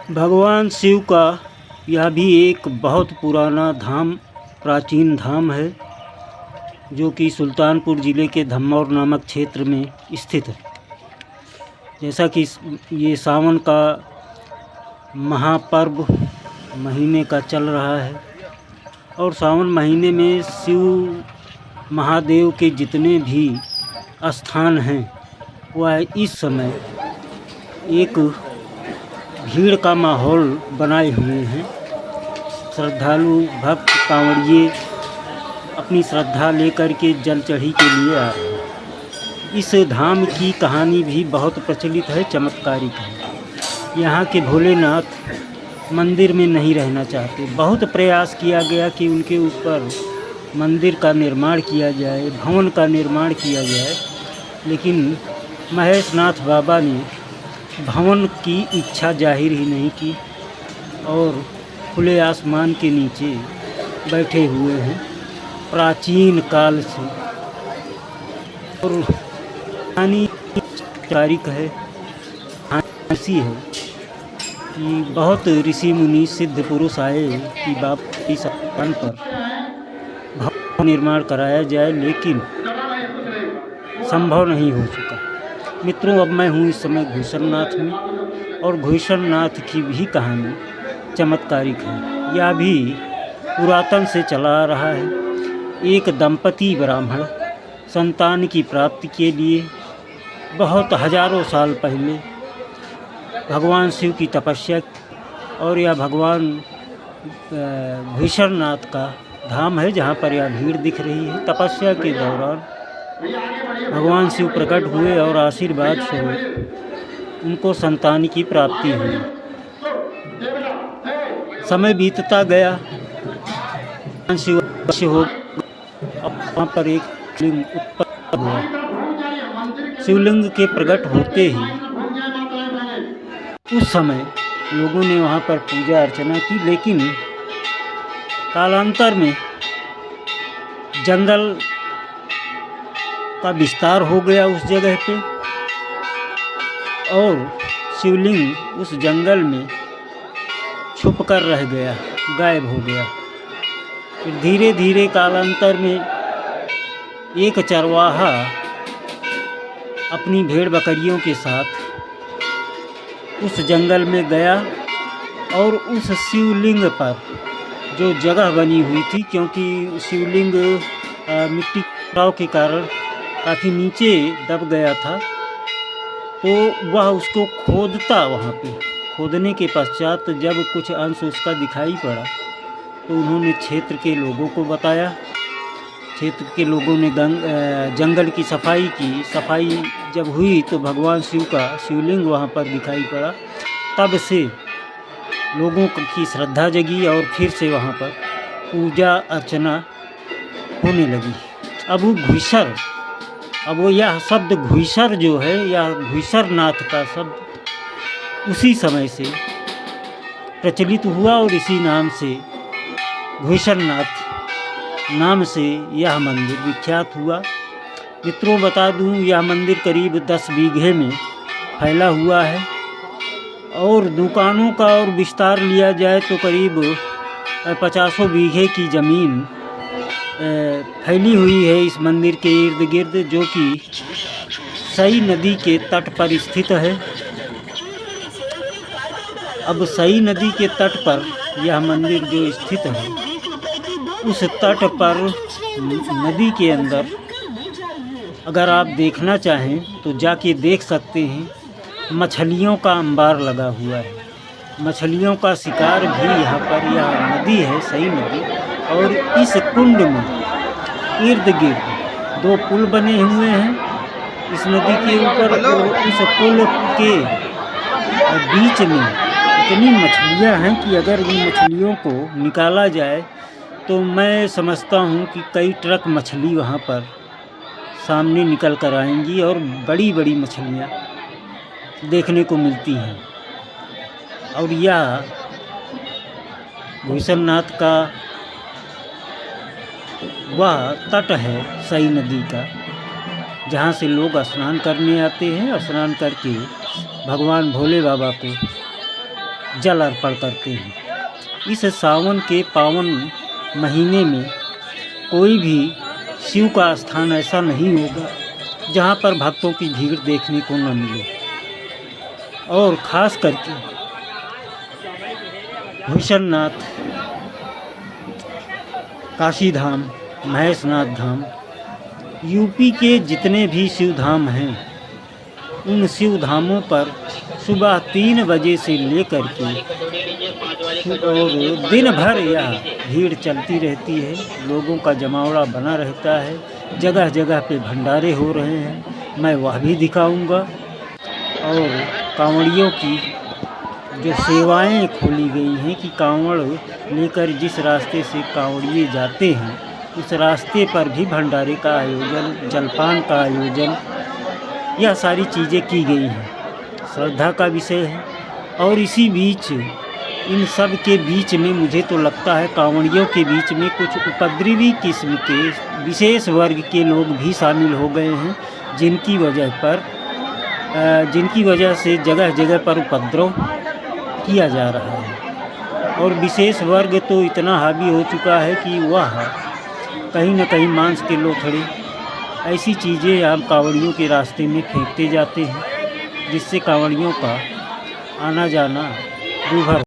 भगवान शिव का यह भी एक बहुत पुराना धाम, प्राचीन धाम है, जो कि सुल्तानपुर ज़िले के धम्मौर नामक क्षेत्र में स्थित है। जैसा कि ये सावन का महापर्व महीने का चल रहा है और सावन महीने में शिव महादेव के जितने भी स्थान हैं वह इस समय एक भीड़ का माहौल बनाए हुए हैं। श्रद्धालु भक्त कांवड़िए अपनी श्रद्धा लेकर के जल चढ़ी के लिए आ रहे हैं। इस धाम की कहानी भी बहुत प्रचलित है, चमत्कारिक है। यहाँ के भोलेनाथ मंदिर में नहीं रहना चाहते। बहुत प्रयास किया गया कि उनके ऊपर मंदिर का निर्माण किया जाए, भवन का निर्माण किया जाए, लेकिन महेशनाथ बाबा ने भवन की इच्छा जाहिर ही नहीं की और खुले आसमान के नीचे बैठे हुए हैं प्राचीन काल से। और कहानी तारीख है, ऐसी है कि बहुत ऋषि मुनि सिद्ध पुरुष आए कि बाप की स्थान पर भवन निर्माण कराया जाए, लेकिन संभव नहीं हो सका। मित्रों, अब मैं हूँ इस समय घुसरनाथ में और घुसरनाथ की भी कहानी चमत्कारिक है। यह भी पुरातन से चला आ रहा है। एक दंपति ब्राह्मण संतान की प्राप्ति के लिए बहुत हजारों साल पहले भगवान शिव की तपस्या, और यह भगवान घुसरनाथ का धाम है जहाँ पर यह भीड़ दिख रही है। तपस्या के दौरान भगवान शिव प्रकट हुए और आशीर्वाद स्वरूप उनको संतान की प्राप्ति हुई। समय बीतता गया, शिव हो वहाँ पर एक शिवलिंग उत्पन्न हुआ। शिवलिंग के प्रकट होते ही उस समय लोगों ने वहाँ पर पूजा अर्चना की, लेकिन कालांतर में जंगल का विस्तार हो गया उस जगह पे और शिवलिंग उस जंगल में छुप कर रह गया, गायब हो गया। फिर धीरे धीरे कालांतर में एक चरवाहा अपनी भेड़ बकरियों के साथ उस जंगल में गया और उस शिवलिंग पर जो जगह बनी हुई थी, क्योंकि शिवलिंग मिट्टी कटाव के कारण काफ़ी नीचे दब गया था, तो वह उसको खोदता। वहाँ पे खोदने के पश्चात जब कुछ अंश उसका दिखाई पड़ा तो उन्होंने क्षेत्र के लोगों को बताया। क्षेत्र के लोगों ने जंगल की सफाई की। सफाई जब हुई तो भगवान शिव का शिवलिंग वहाँ पर दिखाई पड़ा। तब से लोगों की श्रद्धा जगी और फिर से वहाँ पर पूजा अर्चना होने लगी। अब वो यह शब्द घुसर जो है, यह घुसरनाथ का शब्द उसी समय से प्रचलित हुआ और इसी नाम से घुसरनाथ नाम से यह मंदिर विख्यात हुआ। मित्रों, बता दूं, यह मंदिर करीब 10 बीघे में फैला हुआ है और दुकानों का और विस्तार लिया जाए तो करीब 50 बीघे की ज़मीन फैली हुई है इस मंदिर के इर्द गिर्द, जो कि सई नदी के तट पर स्थित है। अब सई नदी के तट पर यह मंदिर जो स्थित है, उस तट पर नदी के अंदर अगर आप देखना चाहें तो जाके देख सकते हैं। मछलियों का अंबार लगा हुआ है, मछलियों का शिकार भी यहाँ पर। यह नदी है सई नदी, और इस कुंड में इर्द गिर्द 2 पुल बने हुए हैं इस नदी के ऊपर, और उस पुल के बीच में इतनी मछलियाँ हैं कि अगर इन मछलियों को निकाला जाए तो मैं समझता हूँ कि कई ट्रक मछली वहाँ पर सामने निकल कर आएंगी और बड़ी बड़ी मछलियाँ देखने को मिलती हैं। और यह घुसरनाथ का वह तट है सई नदी का, जहाँ से लोग स्नान करने आते हैं। स्नान करके भगवान भोले बाबा को जल अर्पण करते हैं। इस सावन के पावन महीने में कोई भी शिव का स्थान ऐसा नहीं होगा जहाँ पर भक्तों की भीड़ देखने को न मिले। और ख़ास करके भूषणनाथ, काशी धाम, महेशनाथ धाम, यूपी के जितने भी शिव धाम हैं, उन शिव धामों पर सुबह 3 बजे से लेकर के और दिन भर यह भीड़ चलती रहती है। लोगों का जमावड़ा बना रहता है। जगह जगह पे भंडारे हो रहे हैं, मैं वह भी दिखाऊंगा। और कांवड़ियों की जो सेवाएं खोली गई हैं कि कांवड़ लेकर जिस रास्ते से कांवड़िए जाते हैं, उस रास्ते पर भी भंडारे का आयोजन, जलपान का आयोजन, यह सारी चीज़ें की गई हैं। श्रद्धा का विषय है। और इसी बीच इन सब के बीच में मुझे तो लगता है कांवड़ियों के बीच में कुछ उपद्रवी किस्म के विशेष वर्ग के लोग भी शामिल हो गए हैं, जिनकी वजह से जगह जगह पर उपद्रव किया जा रहा है। और विशेष वर्ग तो इतना हावी हो चुका है कि वह कहीं न कहीं मांस के लोथड़े, ऐसी चीज़ें आप कांवड़ियों के रास्ते में फेंकते जाते हैं, जिससे कांवड़ियों का आना जाना दूभर